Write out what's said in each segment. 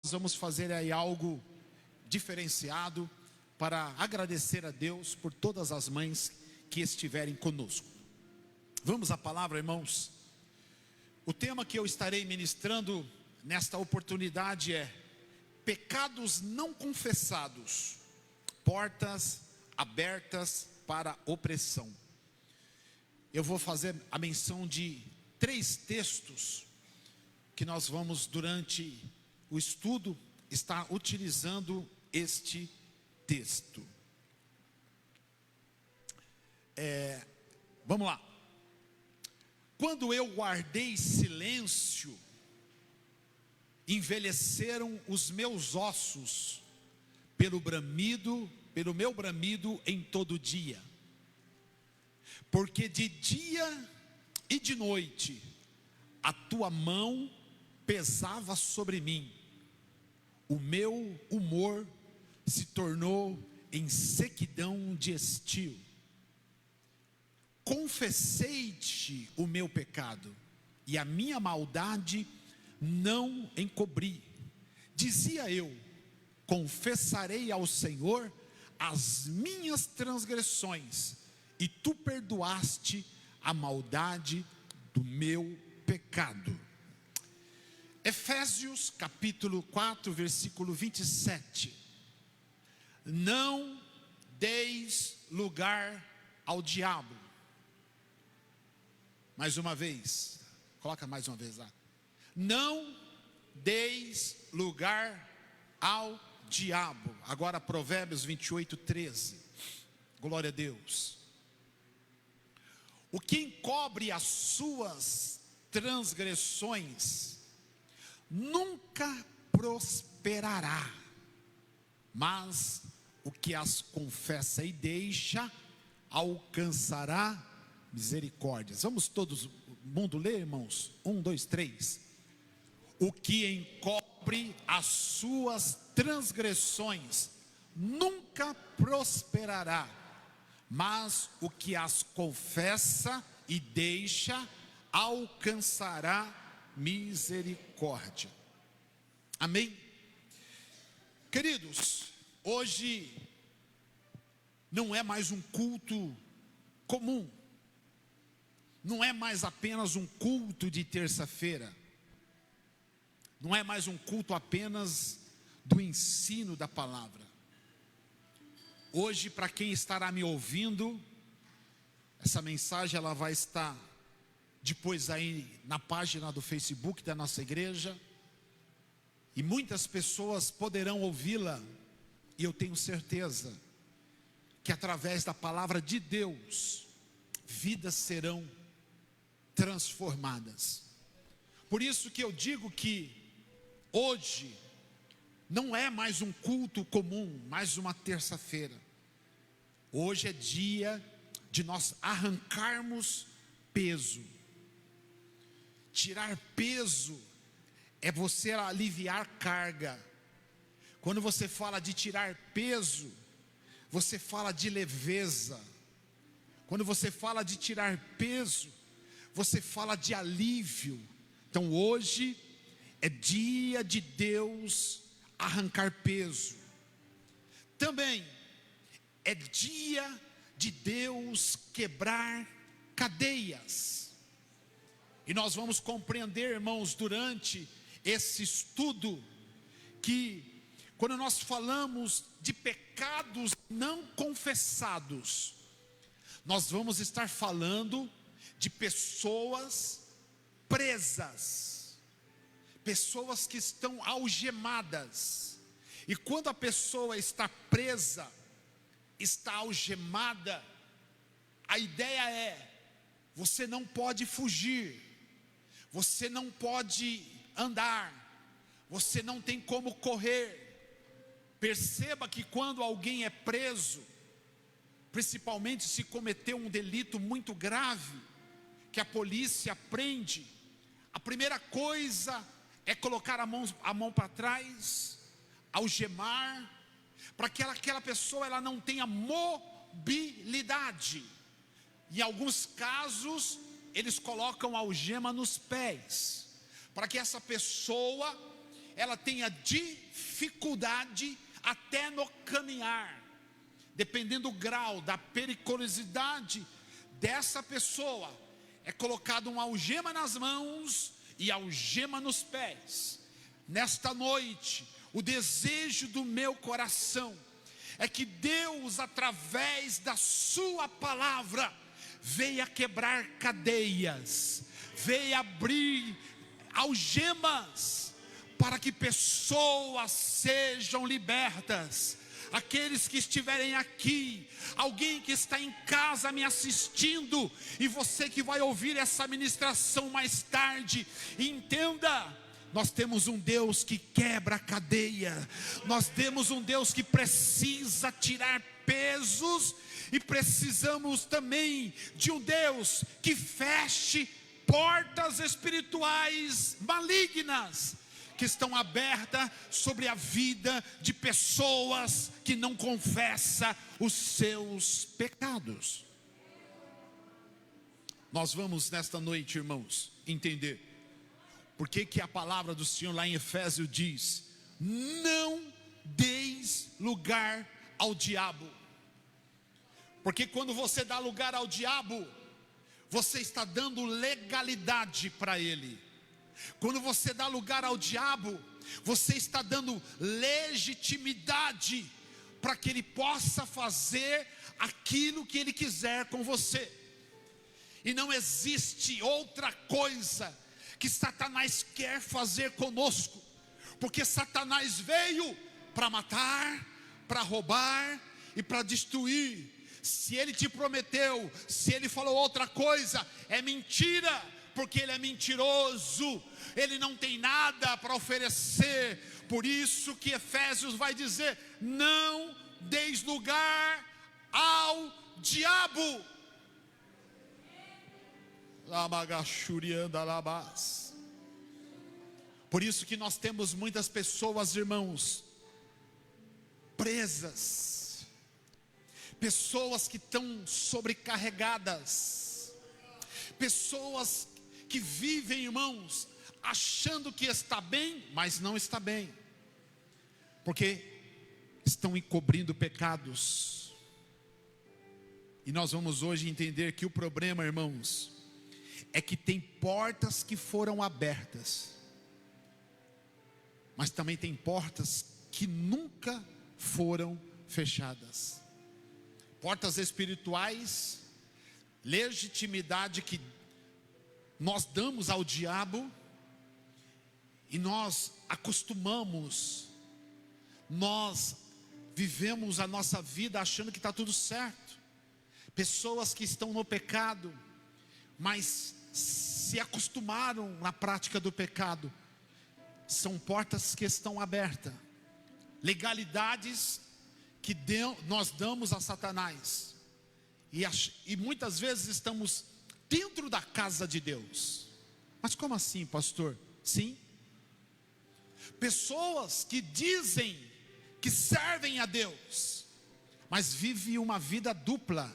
Nós vamos fazer aí algo diferenciado para agradecer a Deus por todas as mães que estiverem conosco. Vamos à palavra, irmãos. O tema que eu estarei ministrando nesta oportunidade é pecados não confessados, portas abertas para opressão. Eu vou fazer a menção de 3 textos que nós vamos, durante o estudo, estar utilizando este texto. Vamos lá. Quando eu guardei silêncio, envelheceram os meus ossos pelo meu bramido em todo dia. Porque de dia e de noite a tua mão pesava sobre mim. O meu humor se tornou em sequidão de estio. Confessei-te o meu pecado, e a minha maldade não encobri. Dizia eu: confessarei ao Senhor as minhas transgressões, e tu perdoaste a maldade do meu pecado. Efésios capítulo 4, versículo 27. Não deis lugar ao diabo. Mais uma vez, coloca mais uma vez lá. Não deis lugar ao diabo. Agora Provérbios 28, 13. Glória a Deus. O que encobre as suas transgressões nunca prosperará, mas o que as confessa e deixa alcançará misericórdias. Vamos todo mundo ler, irmãos? 1, 2, 3. O que encobre as suas transgressões nunca prosperará, mas o que as confessa e deixa alcançará misericórdia. Amém? Queridos, hoje não é mais um culto comum, não é mais apenas um culto de terça-feira, não é mais um culto apenas do ensino da palavra. Hoje, para quem estará me ouvindo, essa mensagem ela vai estar depois aí na página do Facebook da nossa igreja, e muitas pessoas poderão ouvi-la, e eu tenho certeza que através da palavra de Deus, vidas serão transformadas. Por isso que eu digo que hoje não é mais um culto comum, mais uma terça-feira. Hoje é dia de nós arrancarmos peso. Tirar peso é você aliviar carga. Quando você fala de tirar peso, você fala de leveza. Quando você fala de tirar peso, você fala de alívio. Então hoje é dia de Deus arrancar peso. Também é dia de Deus quebrar cadeias. E nós vamos compreender, irmãos, durante esse estudo, que quando nós falamos de pecados não confessados, nós vamos estar falando de pessoas presas, pessoas que estão algemadas. E quando a pessoa está presa, está algemada, a ideia é: você não pode fugir, você não pode andar, você não tem como correr. Perceba que quando alguém é preso, principalmente se cometeu um delito muito grave, que a polícia prende, a primeira coisa é colocar a mão para trás, algemar, para que aquela pessoa ela não tenha mobilidade. Em alguns casos, eles colocam algema nos pés, para que essa pessoa ela tenha dificuldade até no caminhar, dependendo do grau da periculosidade dessa pessoa, é colocado uma algema nas mãos e algema nos pés. Nesta noite, o desejo do meu coração é que Deus, através da sua palavra, venha quebrar cadeias, venha abrir algemas, para que pessoas sejam libertas. Aqueles que estiverem aqui, alguém que está em casa me assistindo, e você que vai ouvir essa ministração mais tarde, entenda: nós temos um Deus que quebra a cadeia, nós temos um Deus que precisa tirar pesos, e precisamos também de um Deus que feche portas espirituais malignas, que estão abertas sobre a vida de pessoas que não confessam os seus pecados. Nós vamos nesta noite, irmãos, entender por que a palavra do Senhor lá em Efésios diz: não deis lugar ao diabo. Porque quando você dá lugar ao diabo, você está dando legalidade para ele. Quando você dá lugar ao diabo, você está dando legitimidade para que ele possa fazer aquilo que ele quiser com você. E não existe outra coisa que Satanás quer fazer conosco, porque Satanás veio para matar, para roubar e para destruir. Se ele te prometeu, se ele falou outra coisa, é mentira, porque ele é mentiroso, ele não tem nada para oferecer. Por isso que Efésios vai dizer: não deis lugar ao diabo. Por isso que nós temos muitas pessoas, irmãos, presas, pessoas que estão sobrecarregadas, pessoas que vivem, irmãos, achando que está bem, mas não está bem, porque estão encobrindo pecados. E nós vamos hoje entender que o problema, irmãos, é que tem portas que foram abertas, mas também tem portas que nunca foram fechadas. Portas espirituais, legitimidade que nós damos ao diabo, e nós acostumamos, nós vivemos a nossa vida achando que está tudo certo. Pessoas que estão no pecado, mas se acostumaram na prática do pecado, são portas que estão abertas, legalidades que nós damos a Satanás, e muitas vezes estamos dentro da casa de Deus. Mas como assim, pastor? Sim, pessoas que dizem que servem a Deus, mas vivem uma vida dupla.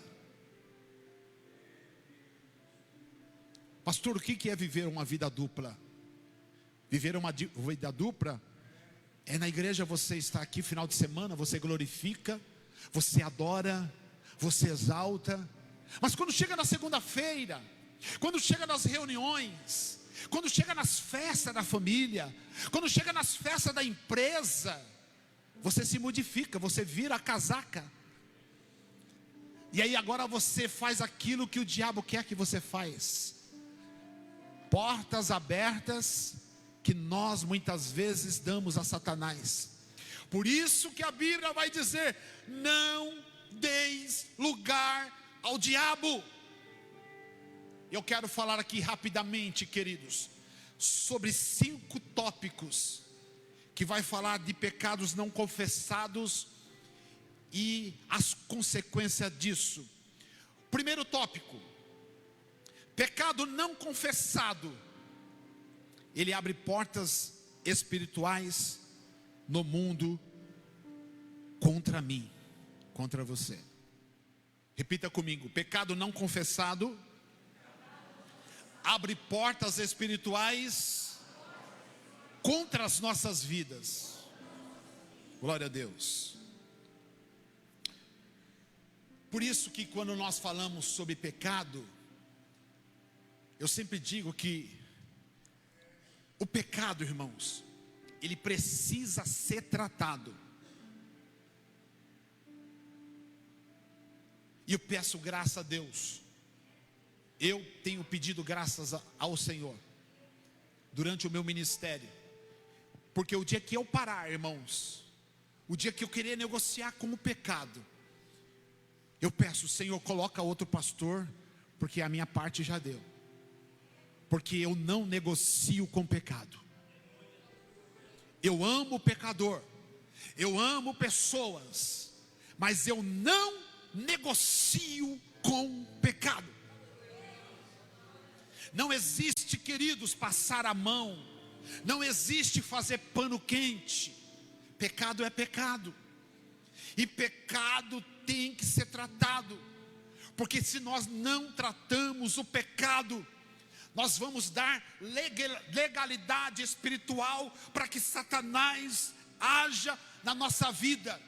Pastor, o que é viver uma vida dupla? Viver uma vida dupla é na igreja você está aqui final de semana, você glorifica, você adora, você exalta, mas quando chega na segunda-feira, quando chega nas reuniões, quando chega nas festas da família, quando chega nas festas da empresa, você se modifica, você vira a casaca. E aí agora você faz aquilo que o diabo quer que você faz. Portas abertas que nós muitas vezes damos a Satanás. Por isso que a Bíblia vai dizer: não deis lugar ao diabo. Eu quero falar aqui rapidamente, queridos, sobre 5 tópicos que vai falar de pecados não confessados e as consequências disso. Primeiro tópico: pecado não confessado, ele abre portas espirituais no mundo contra mim, contra você. Repita comigo: pecado não confessado abre portas espirituais contra as nossas vidas. Glória a Deus. Por isso que quando nós falamos sobre pecado, eu sempre digo que o pecado, irmãos, ele precisa ser tratado. E eu peço graça a Deus. Eu tenho pedido graças ao Senhor durante o meu ministério, porque o dia que eu parar, irmãos, o dia que eu querer negociar com o pecado, eu peço, Senhor, coloca outro pastor, porque a minha parte já deu. Porque eu não negocio com o pecado. Eu amo o pecador, eu amo pessoas, mas eu não negocio com o pecado. Não existe, queridos, passar a mão. Não existe fazer pano quente. Pecado é pecado. E pecado tem que ser tratado. Porque se nós não tratamos o pecado, nós vamos dar legalidade espiritual para que Satanás haja na nossa vida.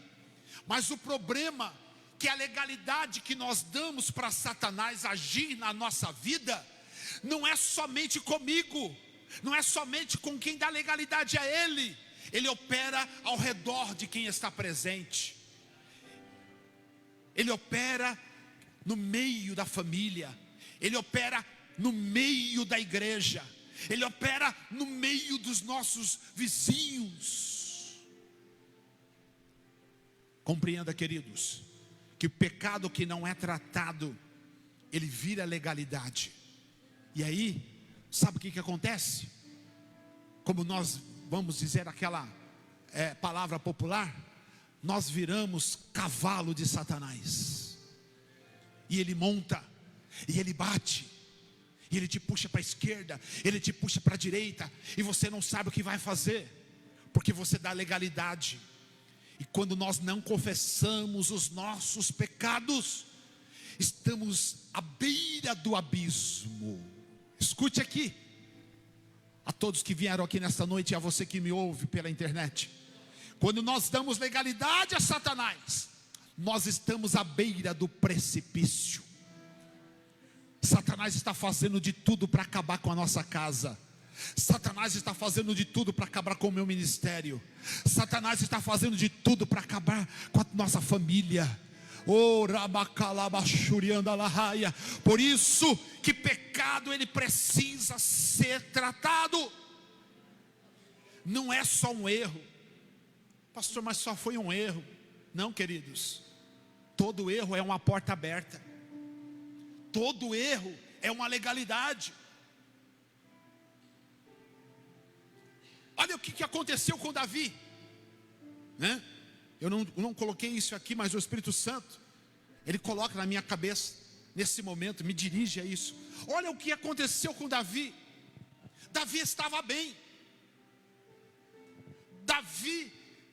Mas o problema é que a legalidade que nós damos para Satanás agir na nossa vida não é somente comigo, não é somente com quem dá legalidade a ele. Ele opera ao redor de quem está presente. Ele opera no meio da família. Ele opera no meio da igreja. Ele opera no meio dos nossos vizinhos. Compreenda, queridos, que o pecado que não é tratado, ele vira legalidade. E aí, sabe o que acontece? Como nós vamos dizer aquela palavra popular, nós viramos cavalo de Satanás. E ele monta, e ele bate, e ele te puxa para a esquerda, ele te puxa para a direita, e você não sabe o que vai fazer, porque você dá legalidade. E quando nós não confessamos os nossos pecados, estamos à beira do abismo. Escute aqui, a todos que vieram aqui nesta noite, e a você que me ouve pela internet. Quando nós damos legalidade a Satanás, nós estamos à beira do precipício. Satanás está fazendo de tudo para acabar com a nossa casa. Satanás está fazendo de tudo para acabar com o meu ministério. Satanás está fazendo de tudo para acabar com a nossa família. Por isso que pecado ele precisa ser tratado. Não é só um erro. Pastor, mas só foi um erro. Não, queridos. Todo erro é uma porta aberta. Todo erro é uma legalidade. Olha o que aconteceu com Davi, né? Eu não coloquei isso aqui, mas o Espírito Santo, ele coloca na minha cabeça, nesse momento, me dirige a isso. Olha o que aconteceu com Davi. Davi estava bem. Davi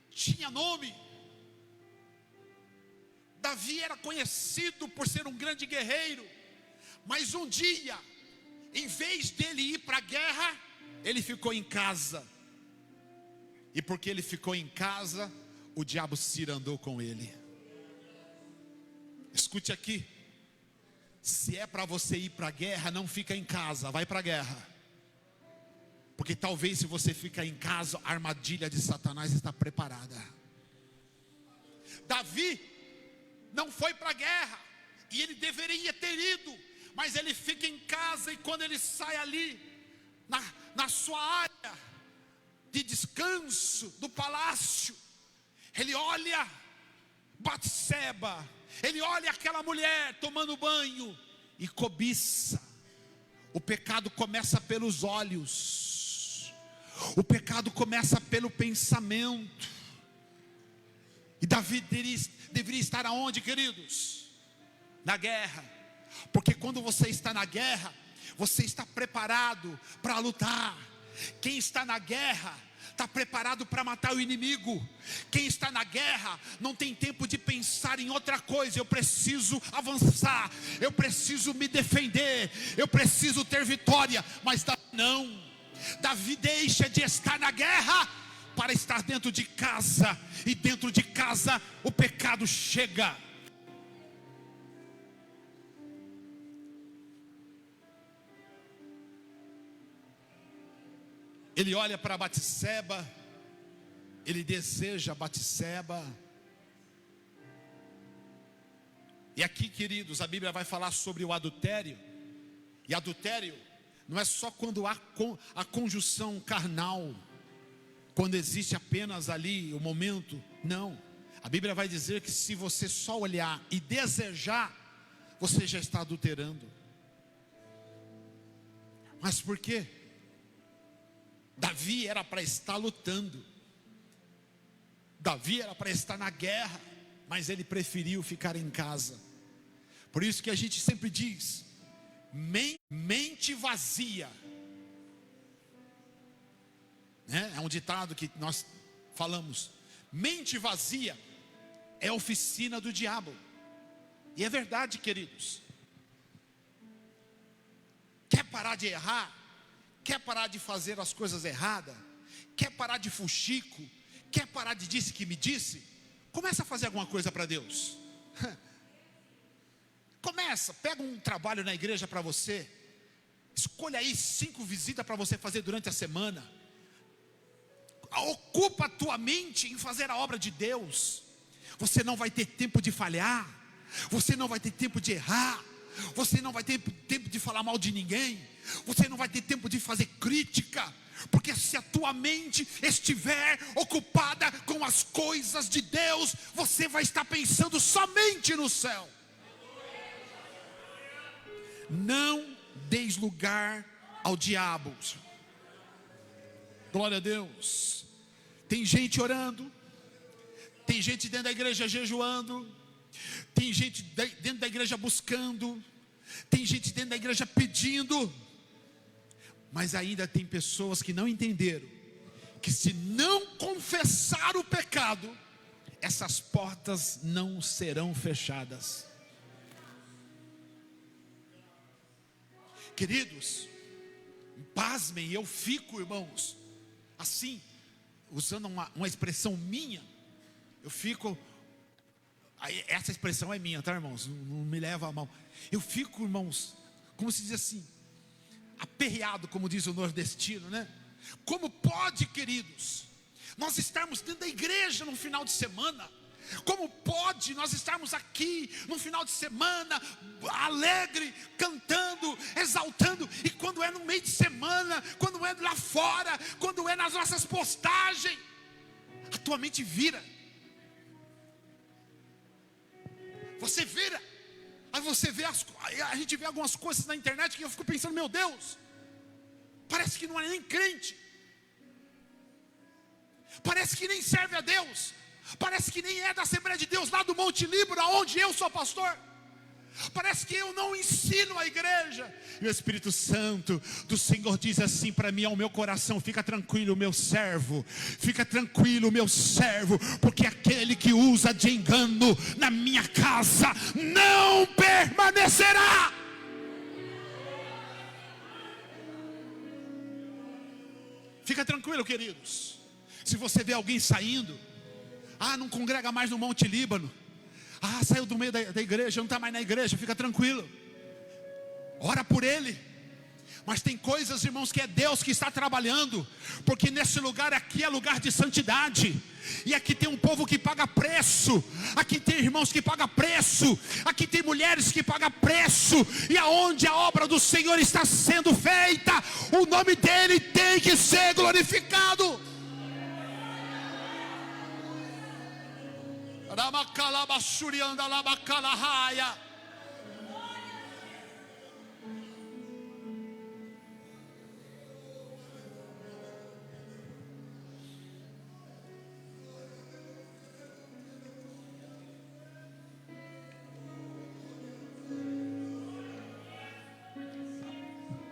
tinha nome. Davi era conhecido por ser um grande guerreiro. Mas um dia, em vez dele ir para a guerra, ele ficou em casa. E porque ele ficou em casa, o diabo se andou com ele. Escute aqui. Se é para você ir para a guerra, não fica em casa, vai para a guerra. Porque talvez se você ficar em casa, a armadilha de Satanás está preparada. Davi não foi para a guerra, e ele deveria ter ido, mas ele fica em casa, e quando ele sai ali, na sua área de descanso do palácio, ele olha Batseba, ele olha aquela mulher tomando banho e cobiça. O pecado começa pelos olhos, o pecado começa pelo pensamento. E Davi deveria estar aonde, queridos? Na guerra. Porque quando você está na guerra, você está preparado para lutar. Quem está na guerra está preparado para matar o inimigo. Quem está na guerra não tem tempo de pensar em outra coisa. Eu preciso avançar, eu preciso me defender, eu preciso ter vitória. Mas Davi não. Davi deixa de estar na guerra para estar dentro de casa, e dentro de casa o pecado chega. Ele olha para Batseba, ele deseja Batseba. E aqui, queridos, a Bíblia vai falar sobre o adultério. E adultério não é só quando há a conjunção carnal, quando existe apenas ali o momento. Não, a Bíblia vai dizer que se você só olhar e desejar, você já está adulterando. Mas por quê? Davi era para estar lutando, Davi era para estar na guerra, mas ele preferiu ficar em casa. Por isso que a gente sempre diz: mente vazia, é um ditado que nós falamos: mente vazia é a oficina do diabo. E é verdade, queridos. Quer parar de errar? Quer parar de fazer as coisas erradas? Quer parar de fuxico? Quer parar de disse que me disse? Começa a fazer alguma coisa para Deus. Começa, pega um trabalho na igreja para você. Escolha aí 5 visitas para você fazer durante a semana. Ocupa a tua mente em fazer a obra de Deus. Você não vai ter tempo de falhar. Você não vai ter tempo de errar. Você não vai ter tempo de falar mal de ninguém. Você não vai ter tempo de fazer crítica. Porque se a tua mente estiver ocupada com as coisas de Deus, você vai estar pensando somente no céu. Não deis lugar ao diabo. Glória a Deus. Tem gente orando, tem gente dentro da igreja jejuando, tem gente dentro da igreja buscando, tem gente dentro da igreja pedindo, mas ainda tem pessoas que não entenderam que se não confessar o pecado, essas portas não serão fechadas. Queridos, pasmem, eu fico, irmãos, assim, usando uma expressão minha, eu fico, essa expressão é minha, tá, irmãos? Não me leva a mal. Eu fico, irmãos, como se diz assim, aperreado, como diz o nordestino, né? Como pode, queridos, nós estarmos dentro da igreja no final de semana? Como pode nós estarmos aqui no final de semana, alegre, cantando, exaltando, e quando é no meio de semana, quando é lá fora, quando é nas nossas postagens, a tua mente vira. Você vira. Aí você vê, a gente vê algumas coisas na internet que eu fico pensando, meu Deus, parece que não é nem crente, parece que nem serve a Deus, parece que nem é da Assembleia de Deus lá do Monte Líbano, onde eu sou pastor. Parece que eu não ensino a igreja. E o Espírito Santo do Senhor diz assim para mim, ao meu coração: fica tranquilo, meu servo, fica tranquilo, meu servo, porque aquele que usa de engano na minha casa não permanecerá. Fica tranquilo, queridos. Se você vê alguém saindo, não congrega mais no Monte Líbano, saiu do meio da igreja, não está mais na igreja, fica tranquilo, ora por ele. Mas tem coisas, irmãos, que é Deus que está trabalhando, porque nesse lugar aqui é lugar de santidade, e aqui tem um povo que paga preço, aqui tem irmãos que pagam preço, aqui tem mulheres que pagam preço, e aonde a obra do Senhor está sendo feita, o nome dele tem que ser glorificado.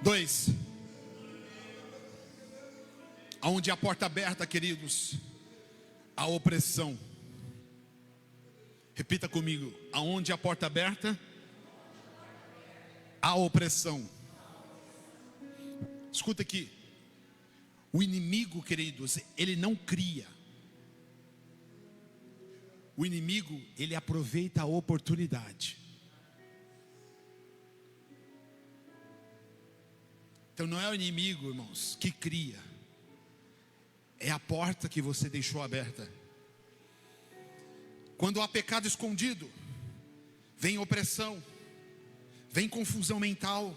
Dois, aonde a porta aberta, queridos, a opressão. Repita comigo: aonde a porta aberta, a opressão. Escuta aqui, O inimigo, queridos, ele não cria. O inimigo, ele aproveita a oportunidade. Então não é o inimigo, irmãos, que cria. É a porta que você deixou aberta. Quando há pecado escondido, vem opressão, vem confusão mental,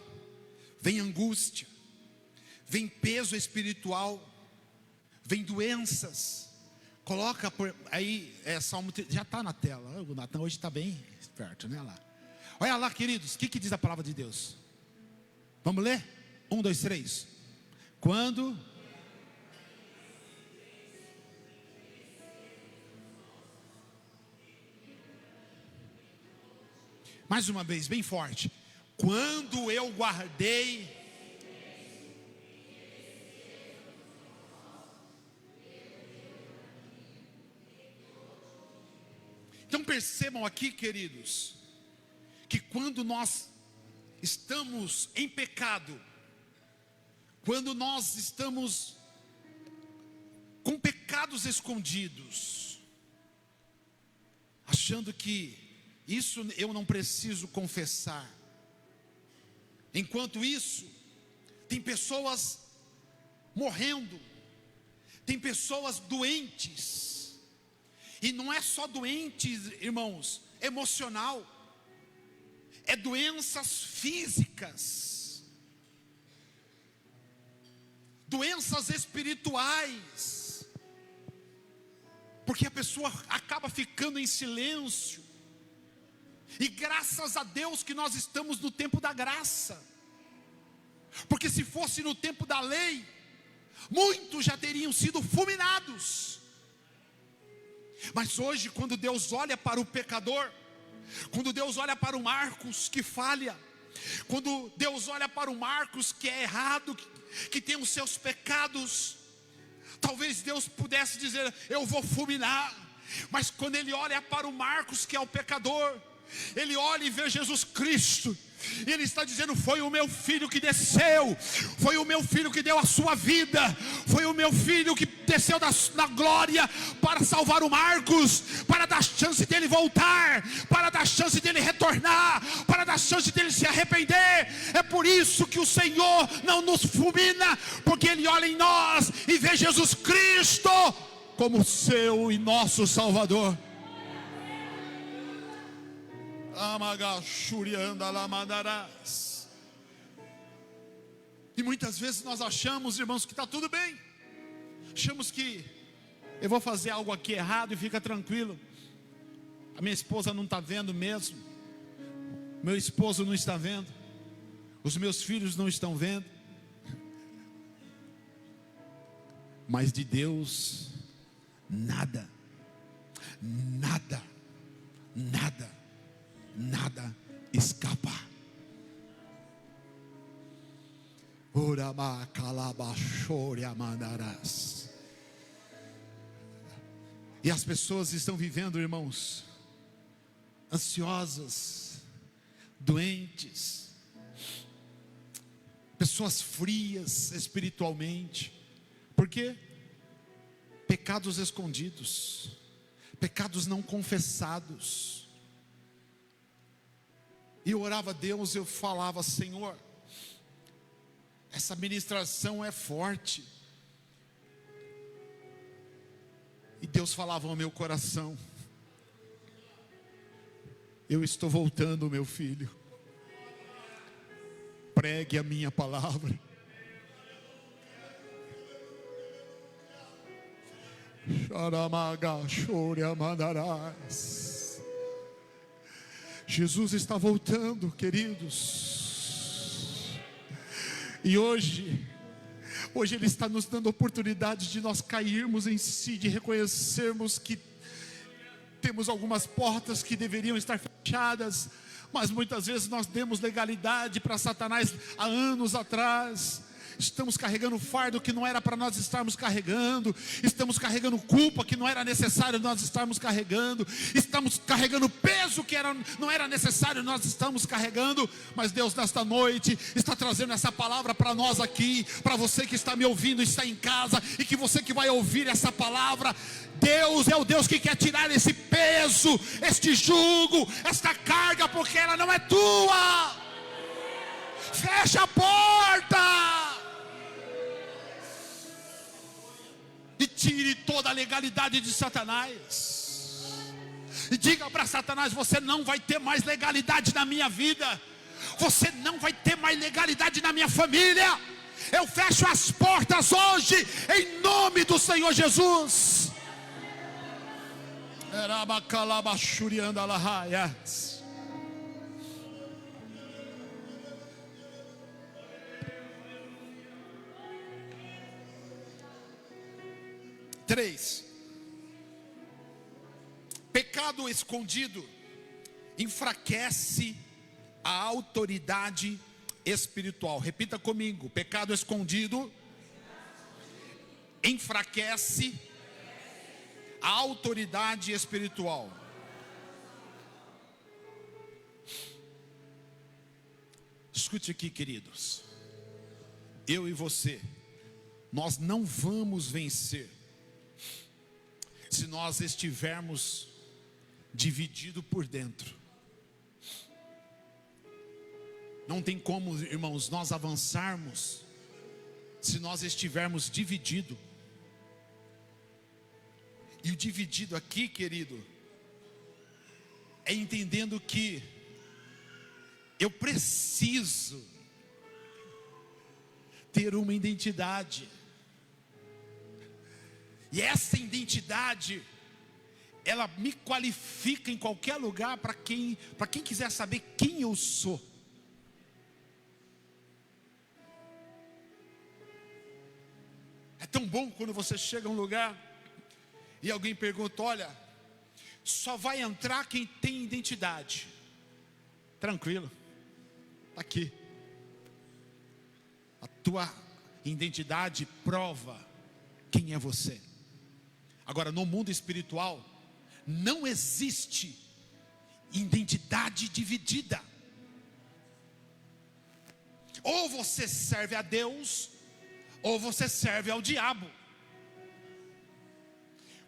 vem angústia, vem peso espiritual, vem doenças. Coloca aí, Salmo, já está na tela. O Natan hoje está bem esperto, né? Lá. Olha lá, queridos, o que diz a palavra de Deus? Vamos ler? 1, 2, 3. Quando mais uma vez, bem forte. Quando eu guardei. Então percebam aqui, queridos, que quando nós estamos em pecado, quando nós estamos com pecados escondidos, achando que isso eu não preciso confessar, enquanto isso, tem pessoas morrendo, tem pessoas doentes, e não é só doentes, irmãos, emocional, é doenças físicas, doenças espirituais, porque a pessoa acaba ficando em silêncio. E graças a Deus que nós estamos no tempo da graça, porque se fosse no tempo da lei, muitos já teriam sido fulminados. Mas hoje, quando Deus olha para o pecador, quando Deus olha para o Marcos que falha, quando Deus olha para o Marcos que é errado, que tem os seus pecados, talvez Deus pudesse dizer: eu vou fulminar. Mas quando Ele olha para o Marcos que é o pecador, Ele olha e vê Jesus Cristo, e Ele está dizendo: foi o meu filho que desceu, foi o meu filho que deu a sua vida, foi o meu filho que desceu na glória para salvar o Marcos, para dar chance dele voltar, para dar chance dele retornar, para dar chance dele se arrepender. É por isso que o Senhor não nos fulmina, porque Ele olha em nós e vê Jesus Cristo como seu e nosso Salvador. E muitas vezes nós achamos, irmãos, que está tudo bem. Achamos que eu vou fazer algo aqui errado e fica tranquilo. A minha esposa não está vendo mesmo, meu esposo não está vendo, os meus filhos não estão vendo. Mas de Deus nada escapa. E as pessoas estão vivendo, irmãos, ansiosas, doentes, pessoas frias espiritualmente. Por quê? Pecados escondidos, pecados não confessados. E eu orava a Deus, eu falava: Senhor, essa ministração é forte. E Deus falava ao meu coração: eu estou voltando, meu filho, pregue a minha palavra. Jesus está voltando, queridos. E hoje Ele está nos dando oportunidade de nós cairmos em si, de reconhecermos que temos algumas portas que deveriam estar fechadas, mas muitas vezes nós demos legalidade para Satanás há anos atrás. estamos carregando fardo que não era para nós estarmos carregando, estamos carregando culpa que não era necessário nós estarmos carregando, estamos carregando peso que não era necessário nós estamos carregando. Mas Deus, nesta noite, está trazendo essa palavra para nós aqui, para você que está me ouvindo, está em casa, e que você que vai ouvir essa palavra. Deus é o Deus que quer tirar esse peso, este jugo, esta carga, porque ela não é tua. Fecha a porta e tire toda a legalidade de Satanás. E diga para Satanás: você não vai ter mais legalidade na minha vida, você não vai ter mais legalidade na minha família. Eu fecho as portas hoje, em nome do Senhor Jesus. 3. Pecado escondido enfraquece a autoridade espiritual. Repita comigo: pecado escondido enfraquece a autoridade espiritual. Escute aqui, queridos. Eu e você, nós não vamos vencer se nós estivermos divididos por dentro. Não tem como, irmãos, nós avançarmos se nós estivermos divididos. E o dividido aqui, querido, é entendendo que eu preciso ter uma identidade. E essa identidade, ela me qualifica em qualquer lugar para quem quiser saber quem eu sou. É tão bom quando você chega a um lugar e alguém pergunta: olha, só vai entrar quem tem identidade. Tranquilo, está aqui. A tua identidade prova quem é você. Agora, no mundo espiritual, não existe identidade dividida. Ou você serve a Deus, ou você serve ao diabo.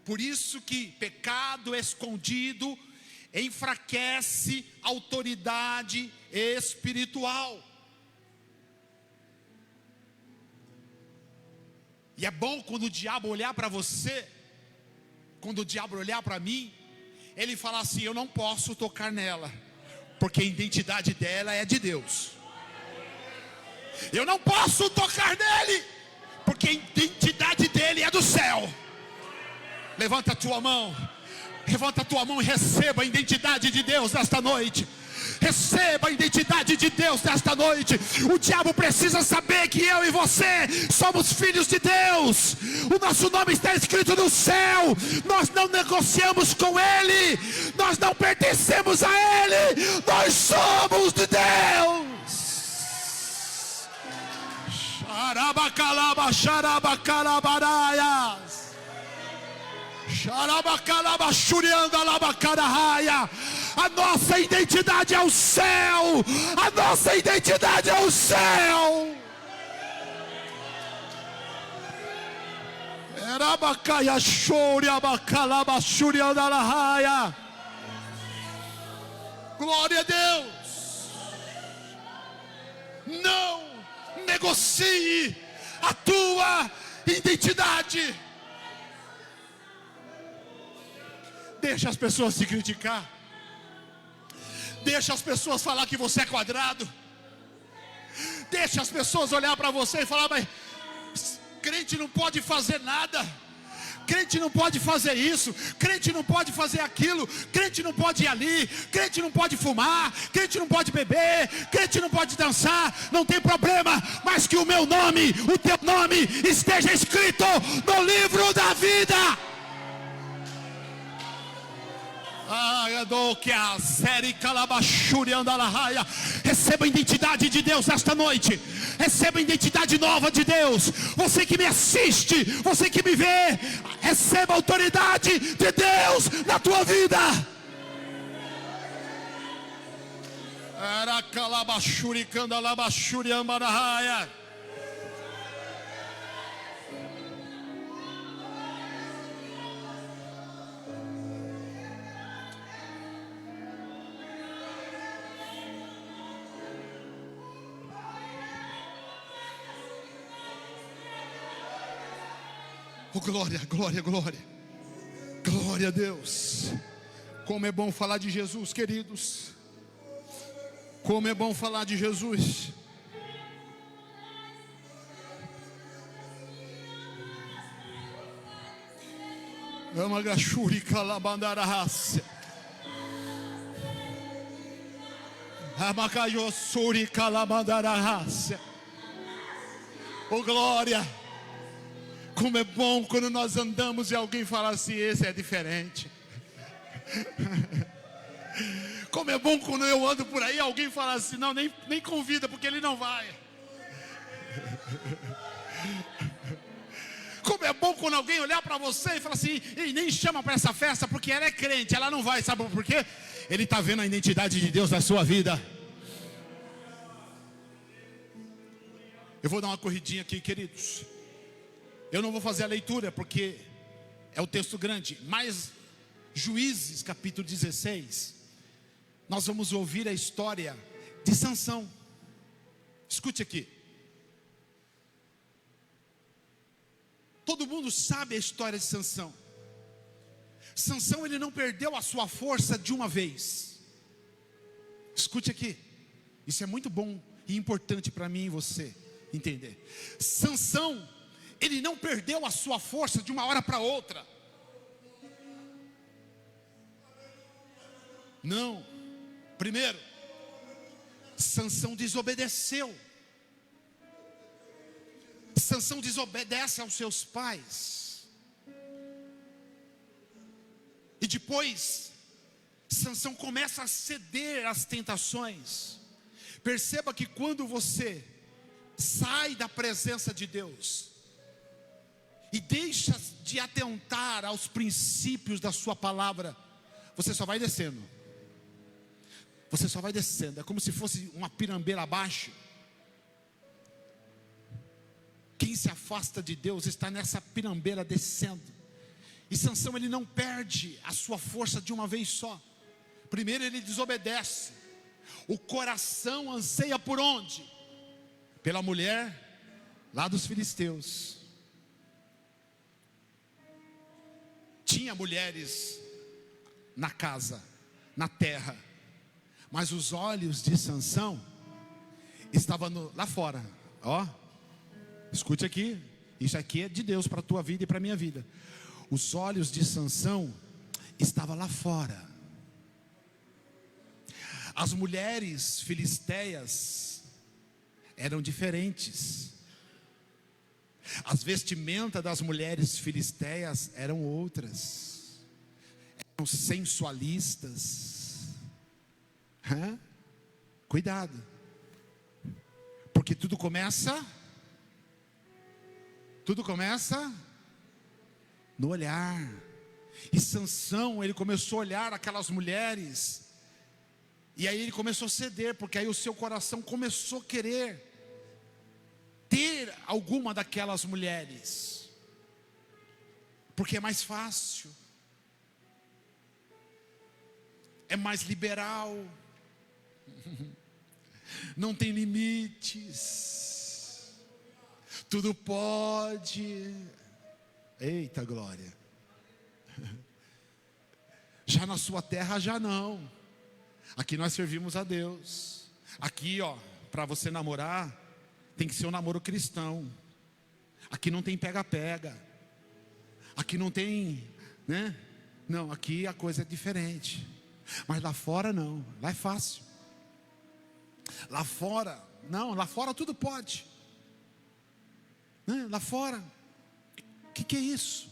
Por isso que pecado escondido enfraquece a autoridade espiritual. E é bom quando o diabo olhar para você, quando o diabo olhar para mim, ele falar assim: eu não posso tocar nela, porque a identidade dela é de Deus. Eu não posso tocar nele, porque a identidade dele é do céu. Levanta a tua mão, levanta a tua mão e receba a identidade de Deus nesta noite. Receba a identidade de Deus nesta noite. O diabo precisa saber que eu e você somos filhos de Deus. O nosso nome está escrito no céu. Nós não negociamos com Ele, nós não pertencemos a Ele, nós somos de Deus. Xarabacalaba, xarabacalabaraias. Xarabacalaba, xuriandalabacarahaya. A nossa identidade é o céu. A nossa identidade é o céu. Erabacaia xoriabacalaba xuriandalahaya. Glória a Deus. Não negocie a tua identidade. Deixa as pessoas te criticar. Deixa as pessoas falar que você é quadrado. Deixa as pessoas olhar para você e falar: mas crente não pode fazer nada, crente não pode fazer isso, crente não pode fazer aquilo, crente não pode ir ali, crente não pode fumar, crente não pode beber, crente não pode dançar. Não tem problema, mas que o meu nome, o teu nome esteja escrito no livro da vida. Receba a identidade de Deus esta noite. Receba a identidade nova de Deus. Você que me assiste, você que me vê, receba a autoridade de Deus na tua vida. Oh, glória, glória, glória. Glória a Deus. Como é bom falar de Jesus, queridos. Como é bom falar de Jesus. Amagashuri kalabandarahas. Amakayosuri kalabandarahas. Oh, glória. Como é bom quando nós andamos e alguém fala assim: esse é diferente. Como é bom quando eu ando por aí e alguém fala assim: não, nem convida, porque ele não vai. Como é bom quando alguém olhar para você e falar assim: e nem chama para essa festa, porque ela é crente, ela não vai. Sabe por quê? Ele está vendo a identidade de Deus na sua vida. Eu vou dar uma corridinha aqui, queridos. Eu não vou fazer a leitura porque é o texto grande, mas Juízes capítulo 16, nós vamos ouvir a história de Sansão. Escute aqui. Todo mundo sabe a história de Sansão. Sansão, ele não perdeu a sua força de uma vez. Escute aqui. Isso é muito bom e importante para mim e você entender. Sansão, ele não perdeu a sua força de uma hora para outra. Não. Primeiro, Sansão desobedeceu. Sansão desobedece aos seus pais. E depois, Sansão começa a ceder às tentações. Perceba que quando você sai da presença de Deus e deixa de atentar aos princípios da sua palavra, você só vai descendo. Você só vai descendo. É como se fosse uma pirambeira abaixo. Quem se afasta de Deus está nessa pirambeira descendo. E Sansão, ele não perde a sua força de uma vez só. Primeiro ele desobedece. O coração anseia por onde? Pela mulher lá dos filisteus. Tinha mulheres na casa, na terra, mas os olhos de Sansão estavam lá fora. Ó, escute aqui. Isso aqui é de Deus para a tua vida e para a minha vida. Os olhos de Sansão estavam lá fora. As mulheres filisteias eram diferentes. As vestimentas das mulheres filisteias eram outras. Eram sensualistas. Cuidado. Porque tudo começa no olhar. E Sansão, ele começou a olhar aquelas mulheres, e aí ele começou a ceder, porque aí o seu coração começou a querer ter alguma daquelas mulheres, porque é mais fácil, é mais liberal, não tem limites, tudo pode. Eita glória. Já na sua terra já não. Aqui nós servimos a Deus. Aqui, ó, para você namorar, tem que ser um namoro cristão. Aqui não tem pega-pega. Aqui não tem, né? Não, aqui a coisa é diferente. Mas lá fora não, lá é fácil. Lá fora, não, lá fora tudo pode, né? Lá fora, o que é isso?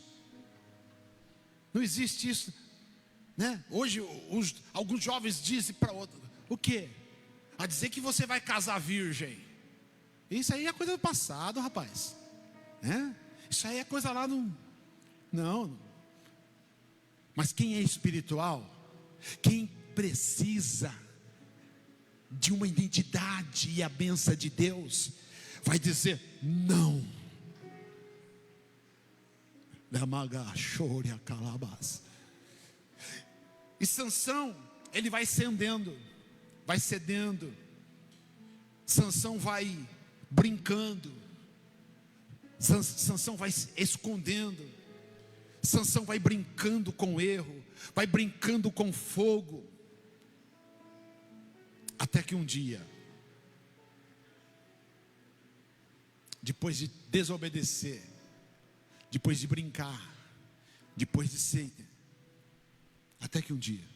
Não existe isso. né? Hoje alguns jovens dizem para outros: o quê? A dizer que você vai casar virgem. Isso aí é coisa do passado, rapaz, né? Isso aí é coisa lá no... Não. Mas quem é espiritual, quem precisa de uma identidade e a bênção de Deus, vai dizer não. E Sansão, ele vai cedendo, vai cedendo. Sansão vai brincando, Sansão vai se escondendo, Sansão vai brincando com o erro, vai brincando com fogo, até que um dia, depois de desobedecer, depois de brincar, depois de ser, até que um dia,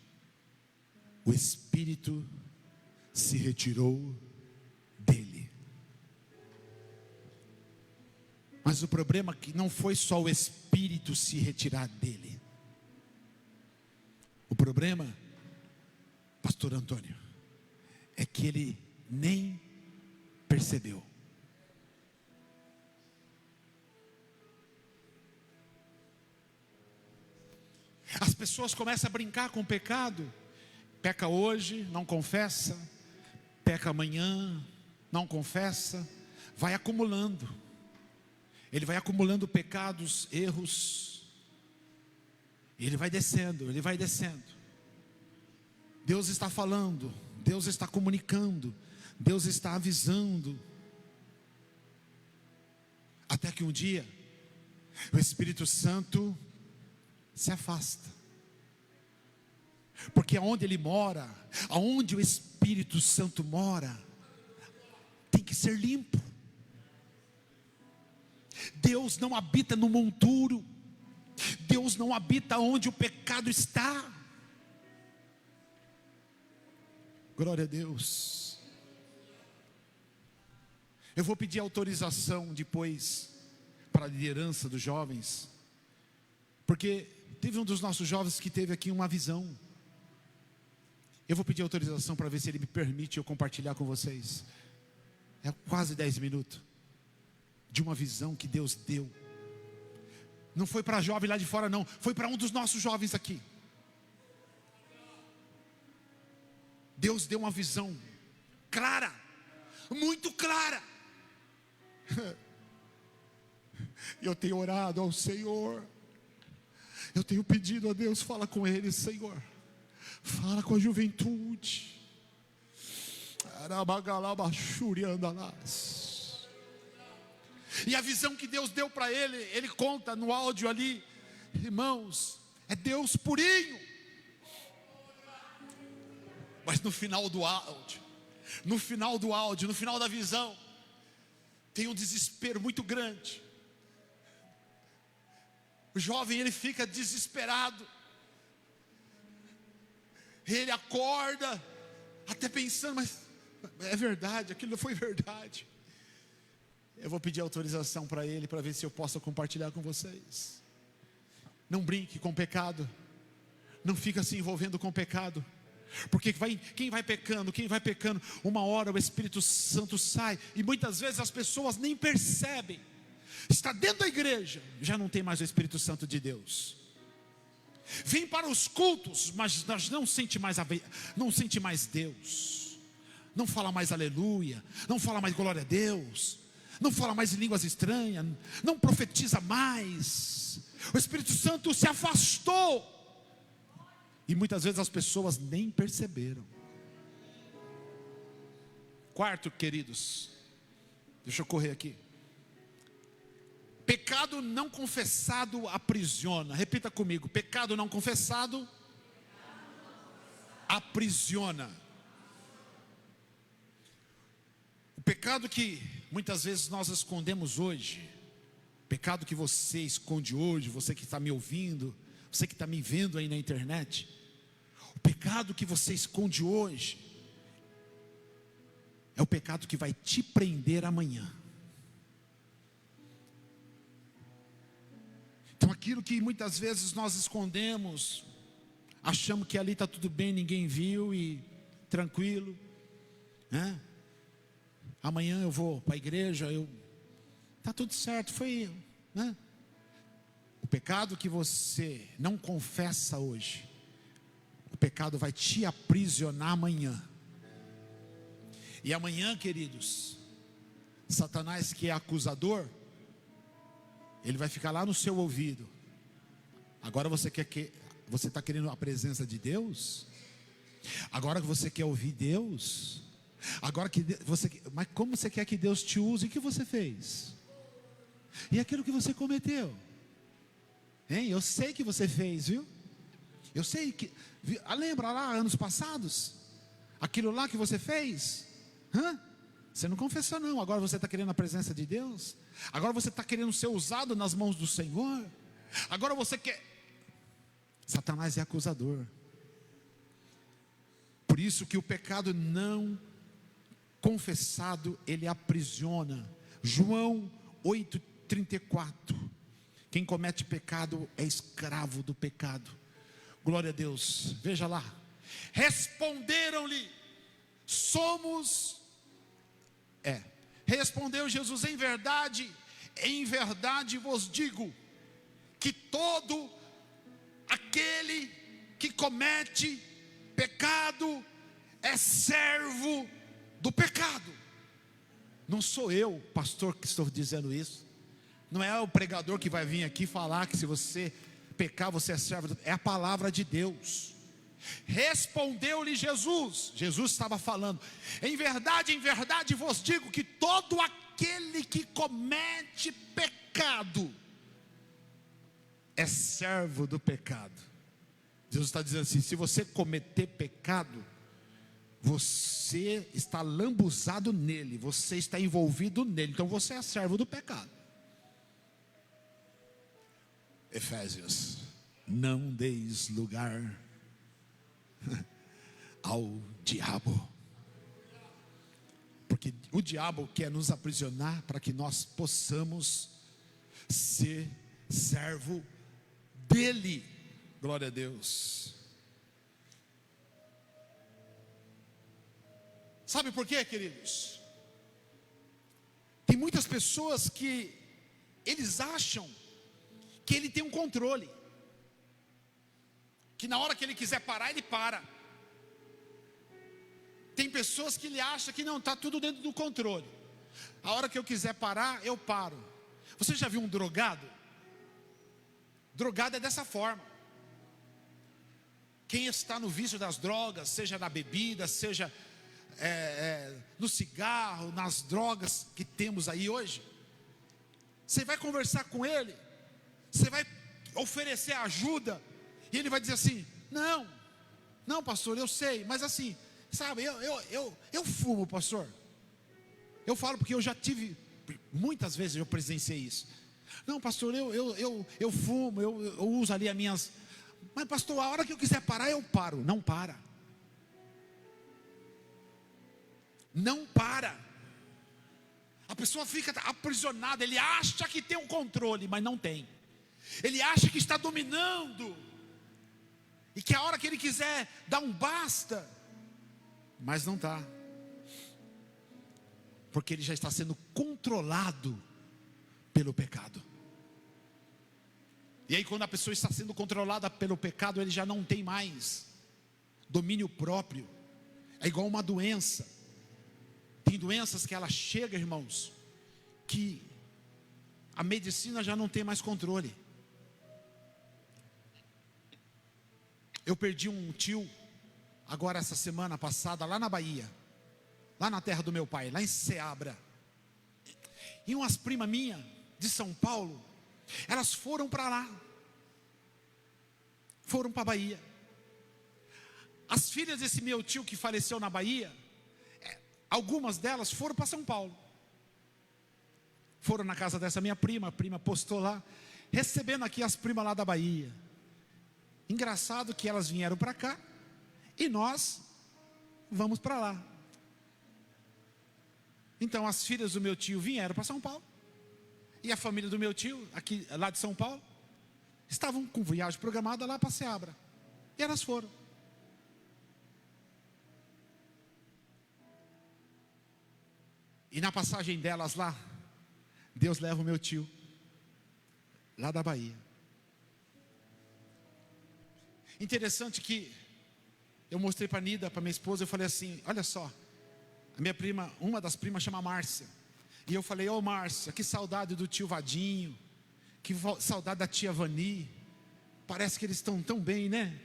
o Espírito se retirou dele. Mas o problema é que não foi só o Espírito se retirar dele. O problema, pastor Antônio, é que ele nem percebeu. As pessoas começam a brincar com o pecado. Peca hoje, não confessa. Peca amanhã, não confessa. Vai acumulando. Ele vai acumulando pecados, erros. E ele vai descendo, ele vai descendo. Deus está falando, Deus está comunicando, Deus está avisando. Até que um dia, o Espírito Santo se afasta. Porque aonde ele mora, aonde o Espírito Santo mora, tem que ser limpo. Deus não habita no monturo. Deus não habita onde o pecado está. Glória a Deus. Eu vou pedir autorização depois para a liderança dos jovens, porque teve um dos nossos jovens que teve aqui uma visão. Eu vou pedir autorização para ver se ele me permite eu compartilhar com vocês. É quase 10 minutos de uma visão que Deus deu. Não foi para jovem lá de fora não, foi para um dos nossos jovens aqui. Deus deu uma visão clara, muito clara. Eu tenho orado ao Senhor, eu tenho pedido a Deus: fala com eles, Senhor, fala com a juventude. E a visão que Deus deu para ele, ele conta no áudio ali, irmãos, é Deus purinho. Mas no final do áudio, no final da visão, tem um desespero muito grande. O jovem, ele fica desesperado. Ele acorda, até pensando: mas é verdade, aquilo foi verdade. Eu vou pedir autorização para ele, para ver se eu posso compartilhar com vocês. Não brinque com o pecado. Não fica se envolvendo com o pecado. Porque quem vai pecando, uma hora o Espírito Santo sai, e muitas vezes as pessoas nem percebem. Está dentro da igreja, já não tem mais o Espírito Santo de Deus. Vem para os cultos, mas não sente mais Deus. Não fala mais aleluia, não fala mais glória a Deus, não fala mais em línguas estranhas, não profetiza mais. O Espírito Santo se afastou. E muitas vezes as pessoas nem perceberam. Quarto, queridos, deixa eu correr aqui. Pecado não confessado aprisiona. Repita comigo: pecado não confessado aprisiona. O pecado que muitas vezes nós escondemos hoje, pecado que você esconde hoje, você que está me ouvindo, você que está me vendo aí na internet, o pecado que você esconde hoje é o pecado que vai te prender amanhã. Então aquilo que muitas vezes nós escondemos achamos que ali está tudo bem, ninguém viu e tranquilo, né? Amanhã eu vou para a igreja, está tudo certo, foi, né? O pecado que você não confessa hoje, o pecado vai te aprisionar amanhã. E amanhã, queridos, Satanás, que é acusador, ele vai ficar lá no seu ouvido. Agora você está querendo a presença de Deus? Agora que você quer ouvir Deus? Agora que mas como você quer que Deus te use? O que você fez? E aquilo que você cometeu? Hein? Eu sei que você fez, viu? Eu sei que, lembra lá anos passados? Aquilo lá que você fez? Você não confessou não, agora você está querendo a presença de Deus? Agora você está querendo ser usado nas mãos do Senhor? Agora você quer... Satanás é acusador. Por isso que o pecado não confessado, ele aprisiona. João 8,34. Quem comete pecado é escravo do pecado. Glória a Deus. Veja lá. Responderam-lhe: respondeu Jesus: em verdade vos digo, que todo aquele que comete pecado é servo do pecado. Não sou eu, pastor, que estou dizendo isso. Não é o pregador que vai vir aqui falar que se você pecar, você é servo. É a palavra de Deus. Respondeu-lhe Jesus estava falando: em verdade vos digo, que todo aquele que comete pecado é servo do pecado. Jesus está dizendo assim: se você cometer pecado, você está lambuzado nele, você está envolvido nele, então você é servo do pecado. Efésios: não deis lugar ao diabo, porque o diabo quer nos aprisionar para que nós possamos ser servo dele. Glória a Deus. Sabe por quê, queridos? Tem muitas pessoas que eles acham que ele tem um controle, que na hora que ele quiser parar, ele para. Tem pessoas que ele acha que não, está tudo dentro do controle. A hora que eu quiser parar, eu paro. Você já viu um drogado? Drogado é dessa forma. Quem está no vício das drogas, seja na bebida, seja no cigarro, nas drogas que temos aí hoje, você vai conversar com ele, você vai oferecer ajuda, e ele vai dizer assim: não pastor, eu sei, mas assim, sabe, eu fumo, pastor. Eu falo porque eu já tive, muitas vezes eu presenciei isso. Não, pastor, eu fumo, eu uso ali as minhas... Mas pastor, a hora que eu quiser parar, eu paro. Não para. Não para. A pessoa fica aprisionada. Ele acha que tem um controle, mas não tem. Ele acha que está dominando, e que a hora que ele quiser dar um basta, mas não está, porque ele já está sendo controlado pelo pecado. E aí, quando a pessoa está sendo controlada pelo pecado, ele já não tem mais domínio próprio. É igual uma doença. Tem doenças que ela chega, irmãos, que a medicina já não tem mais controle. Eu perdi um tio agora essa semana passada lá na Bahia, lá na terra do meu pai, lá em Ceabra. E umas primas minhas de São Paulo, elas foram para lá, foram para a Bahia. As filhas desse meu tio que faleceu na Bahia, algumas delas foram para São Paulo. Foram na casa dessa minha prima, a prima postou lá, recebendo aqui as primas lá da Bahia. Engraçado que elas vieram para cá, e nós vamos para lá. Então as filhas do meu tio vieram para São Paulo, e a família do meu tio, aqui lá de São Paulo, estavam com viagem programada lá para Ceabra. E elas foram. E na passagem delas lá, Deus leva o meu tio, lá da Bahia. Interessante que eu mostrei para a Nida, para minha esposa, eu falei assim: olha só, a minha prima, uma das primas chama Márcia. E eu falei: ô Márcia, que saudade do tio Vadinho, que saudade da tia Vani. Parece que eles estão tão bem, né?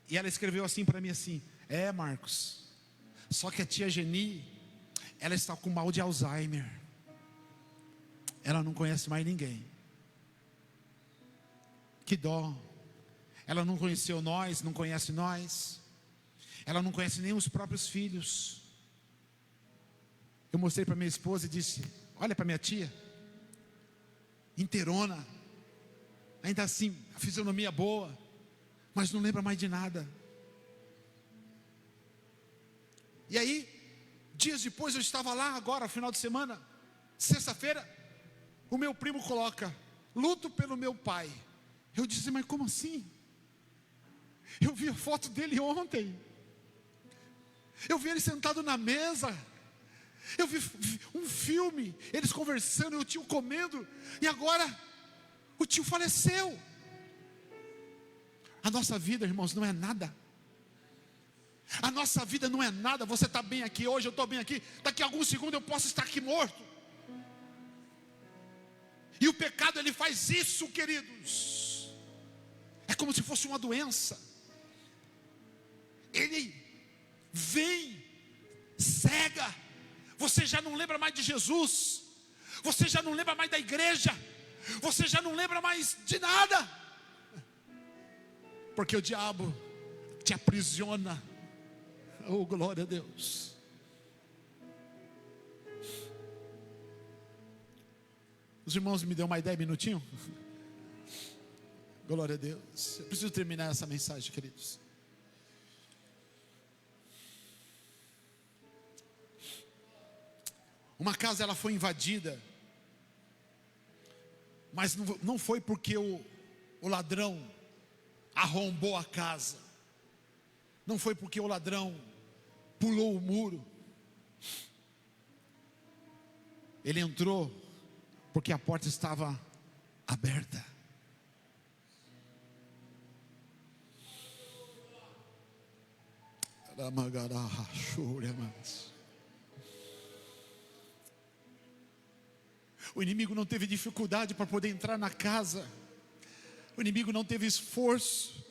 E ela escreveu assim para mim assim: é, Marcos, só que a tia Geni, ela está com mal de Alzheimer. Ela não conhece mais ninguém. Que dó. Ela não conheceu nós, não conhece nós. Ela não conhece nem os próprios filhos. Eu mostrei para minha esposa e disse: olha para minha tia, inteirona, ainda assim, a fisionomia boa, mas não lembra mais de nada. E aí, dias depois eu estava lá agora, final de semana, sexta-feira, o meu primo coloca: luto pelo meu pai. Eu disse: mas como assim? Eu vi a foto dele ontem. Eu vi ele sentado na mesa. Eu vi um filme, eles conversando, e o tio comendo. E agora, o tio faleceu. A nossa vida, irmãos, não é nada. A nossa vida não é nada. Você está bem aqui hoje, eu estou bem aqui. Daqui a alguns segundos eu posso estar aqui morto. E o pecado, ele faz isso, queridos. É como se fosse uma doença. Ele vem, cega. Você já não lembra mais de Jesus. Você já não lembra mais da igreja. Você já não lembra mais de nada. Porque o diabo te aprisiona. Oh, glória a Deus. Os irmãos me dão uma ideia, minutinho? Glória a Deus. Eu preciso terminar essa mensagem, queridos. Uma casa, ela foi invadida, mas não foi porque o ladrão arrombou a casa. Não foi porque o ladrão pulou o muro. Ele entrou porque a porta estava aberta. O inimigo não teve dificuldade para poder entrar na casa. O inimigo não teve esforço.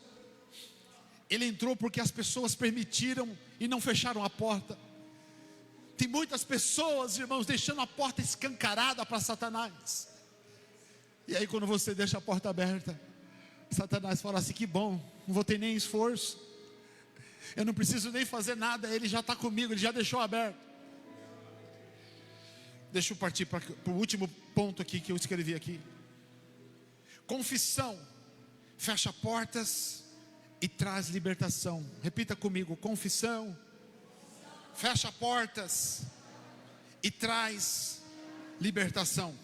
Ele entrou porque as pessoas permitiram e não fecharam a porta. Tem muitas pessoas, irmãos, deixando a porta escancarada para Satanás. E aí quando você deixa a porta aberta, Satanás fala assim: que bom, não vou ter nem esforço. Eu não preciso nem fazer nada, ele já está comigo, ele já deixou aberto. Deixa eu partir para o último ponto aqui que eu escrevi aqui. Confissão fecha portas e traz libertação. Repita comigo: confissão fecha portas e traz libertação.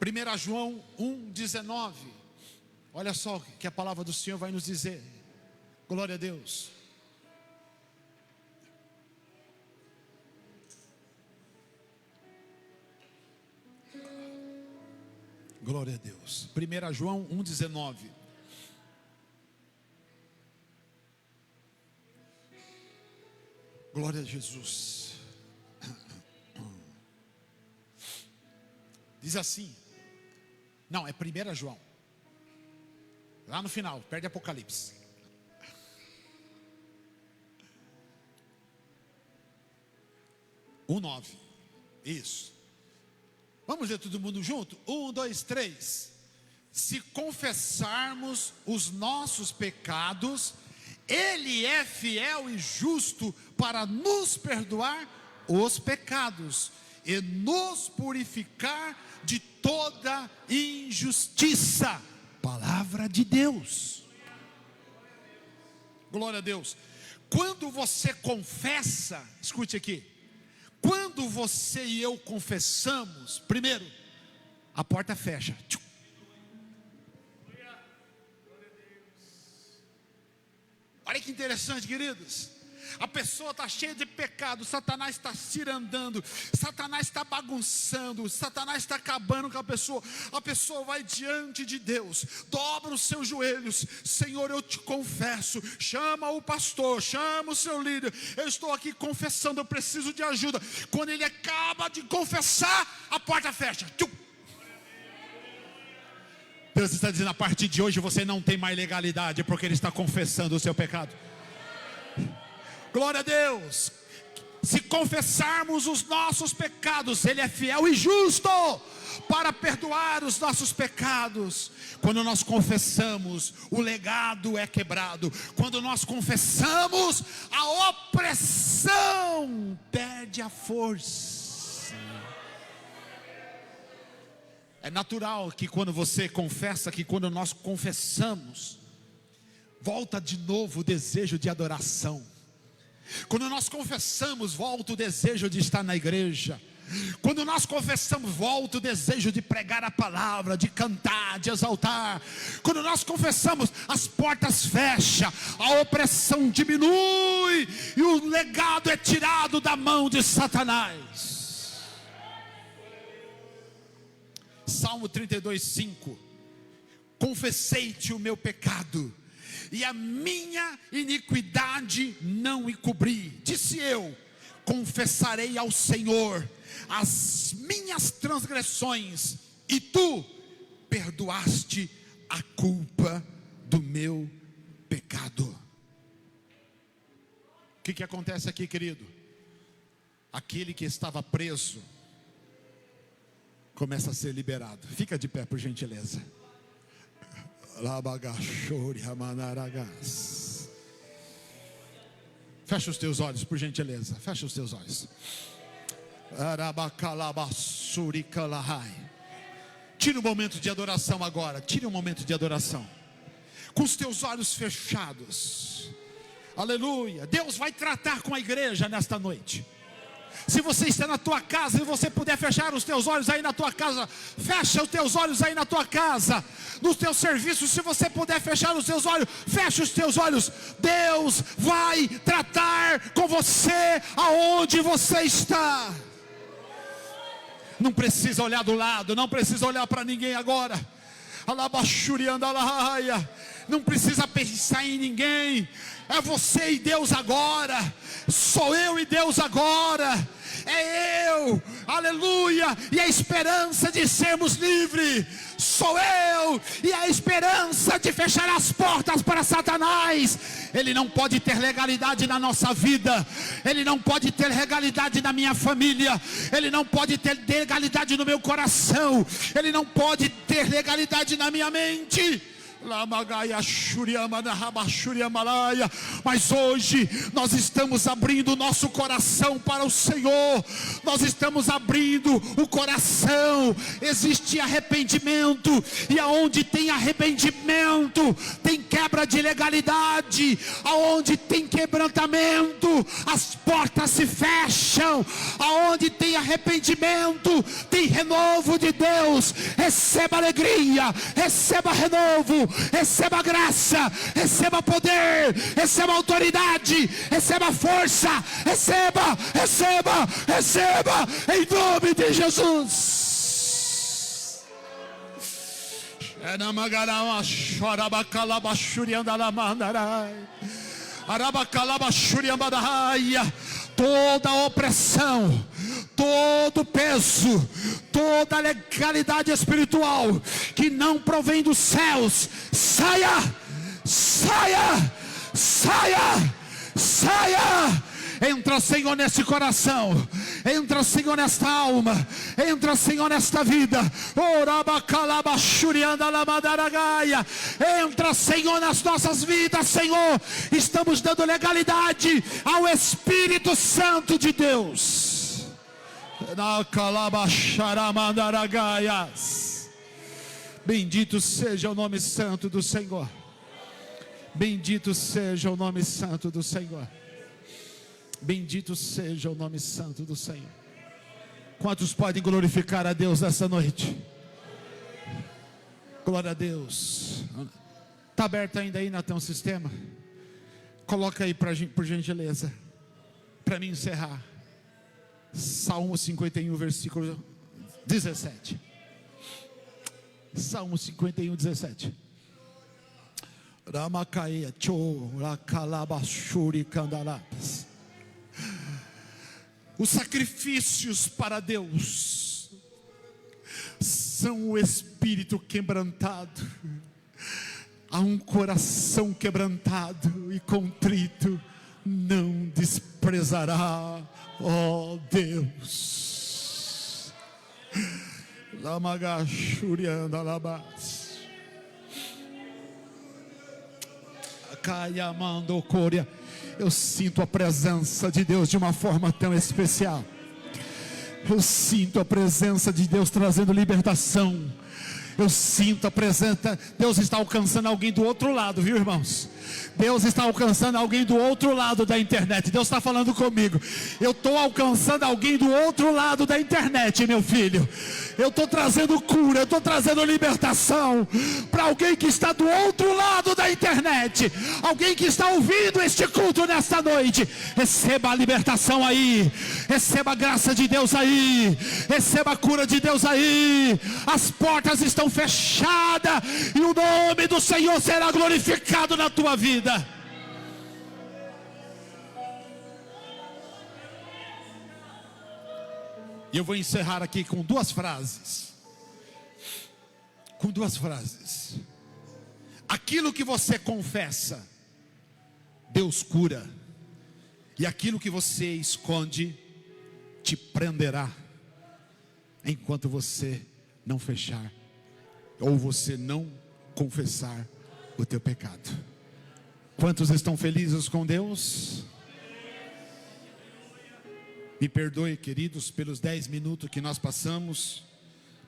1 João 1,19. Olha só o que a palavra do Senhor vai nos dizer. Glória a Deus. Glória a Deus. 1 João 1,19. Glória a Jesus. Diz assim. Não, é 1 João. Lá no final, perde Apocalipse. Um 9. Isso. Vamos ler todo mundo junto? 1, 2, 3. Se confessarmos os nossos pecados, Ele é fiel e justo para nos perdoar os pecados e nos purificar de toda injustiça. Palavra de Deus. Glória a Deus. Quando você confessa, escute aqui. Quando você e eu confessamos, primeiro, a porta fecha. Olha que interessante, queridos. A pessoa está cheia de pecado, Satanás está cirandando, Satanás está bagunçando, Satanás está acabando com a pessoa vai diante de Deus, dobra os seus joelhos, Senhor, eu te confesso, chama o pastor, chama o seu líder, eu estou aqui confessando, eu preciso de ajuda. Quando ele acaba de confessar, a porta fecha. Deus está dizendo, a partir de hoje você não tem mais legalidade, porque ele está confessando o seu pecado. Glória a Deus. Se confessarmos os nossos pecados, Ele é fiel e justo para perdoar os nossos pecados. Quando nós confessamos, o legado é quebrado. Quando nós confessamos, a opressão perde a força. É natural que quando você confessa, que quando nós confessamos, volta de novo o desejo de adoração. Quando nós confessamos, volta o desejo de estar na igreja. Quando nós confessamos, volta o desejo de pregar a palavra, de cantar, de exaltar. Quando nós confessamos, as portas fecham, a opressão diminui e o legado é tirado da mão de Satanás. Salmo 32:5. Confessei-te o meu pecado, e a minha iniquidade não encobri. Disse eu, confessarei ao Senhor as minhas transgressões, e tu perdoaste a culpa do meu pecado. O que acontece aqui, querido? Aquele que estava preso começa a ser liberado. Fica de pé, por gentileza. Fecha os teus olhos, por gentileza. Fecha os teus olhos. Tira um momento de adoração agora. Tira um momento de adoração, com os teus olhos fechados. Aleluia. Deus vai tratar com a igreja nesta noite. Se você está na tua casa e você puder fechar os teus olhos aí na tua casa, fecha os teus olhos aí na tua casa, no teu serviço, se você puder fechar os teus olhos, fecha os teus olhos. Deus vai tratar com você aonde você está. Não precisa olhar do lado, não precisa olhar para ninguém agora. Não precisa pensar em ninguém. É você e Deus agora. Sou eu e Deus agora. É eu, aleluia. E a esperança de sermos livres. Sou eu e a esperança de fechar as portas para Satanás. Ele não pode ter legalidade na nossa vida. Ele não pode ter legalidade na minha família. Ele não pode ter legalidade no meu coração. Ele não pode ter legalidade na minha mente. Mas hoje nós estamos abrindo o nosso coração para o Senhor. Nós estamos abrindo o coração. Existe arrependimento, e aonde tem arrependimento tem quebra de legalidade. Aonde tem quebrantamento, as portas se fecham. Aonde tem arrependimento tem renovo de Deus. Receba alegria, receba renovo, receba graça, receba poder, receba autoridade, receba força, receba, receba, receba, em nome de Jesus. Toda opressão, todo peso, toda legalidade espiritual que não provém dos céus, saia, saia, saia, saia. Entra, Senhor, nesse coração. Entra, Senhor, nesta alma. Entra, Senhor, nesta vida. Entra, Senhor, nas nossas vidas, Senhor. Estamos dando legalidade ao Espírito Santo de Deus. Bendito seja o nome santo do Senhor. Bendito seja o nome santo do Senhor. Bendito seja o nome santo do Senhor. Quantos podem glorificar a Deus essa noite? Glória a Deus. Está aberto ainda aí no teu sistema? Coloca aí por gentileza, para mim encerrar. Salmo 51, versículo 17. Salmo 51, 17. Ramakaia chora calabashuri candalapas. Os sacrifícios para Deus são o espírito quebrantado. A um coração quebrantado e contrito não desprezará, ó Deus. Lamagashurianda labas. Caiamando coria. Eu sinto a presença de Deus de uma forma tão especial. Eu sinto a presença de Deus trazendo libertação. Eu sinto a presença. Deus está alcançando alguém do outro lado, viu, irmãos? Deus está alcançando alguém do outro lado da internet. Deus está falando comigo. Eu estou alcançando alguém do outro lado da internet, meu filho. Eu estou trazendo cura, eu estou trazendo libertação para alguém que está do outro lado da internet. Alguém que está ouvindo este culto nesta noite. Receba a libertação aí. Receba a graça de Deus aí. Receba a cura de Deus aí. As portas estão fechadas e o nome do Senhor será glorificado na tua vida. E eu vou encerrar aqui com duas frases. Aquilo que você confessa, Deus cura. E aquilo que você esconde, te prenderá. Enquanto você não fechar, ou você não confessar o teu pecado. Quantos estão felizes com Deus? Me perdoe, queridos, pelos 10 minutos que nós passamos,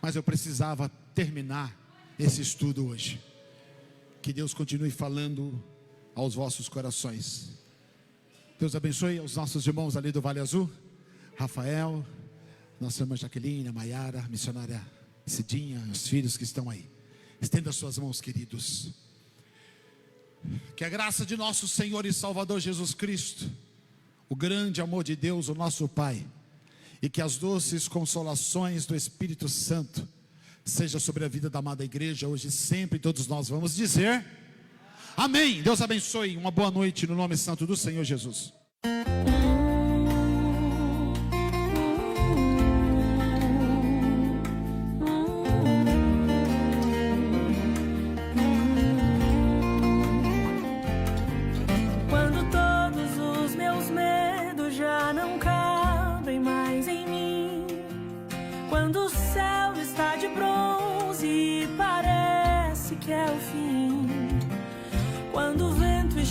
mas eu precisava terminar esse estudo hoje. Que Deus continue falando aos vossos corações. Deus abençoe os nossos irmãos ali do Vale Azul, Rafael, nossa irmã Jaqueline, a Maiara, a missionária Cidinha, os filhos que estão aí. Estenda as suas mãos, queridos. Que a graça de nosso Senhor e Salvador Jesus Cristo, o grande amor de Deus, o nosso Pai, e que as doces consolações do Espírito Santo seja sobre a vida da amada igreja, hoje e sempre. Todos nós vamos dizer amém. Deus abençoe, uma boa noite no nome santo do Senhor Jesus.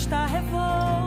Está revolto.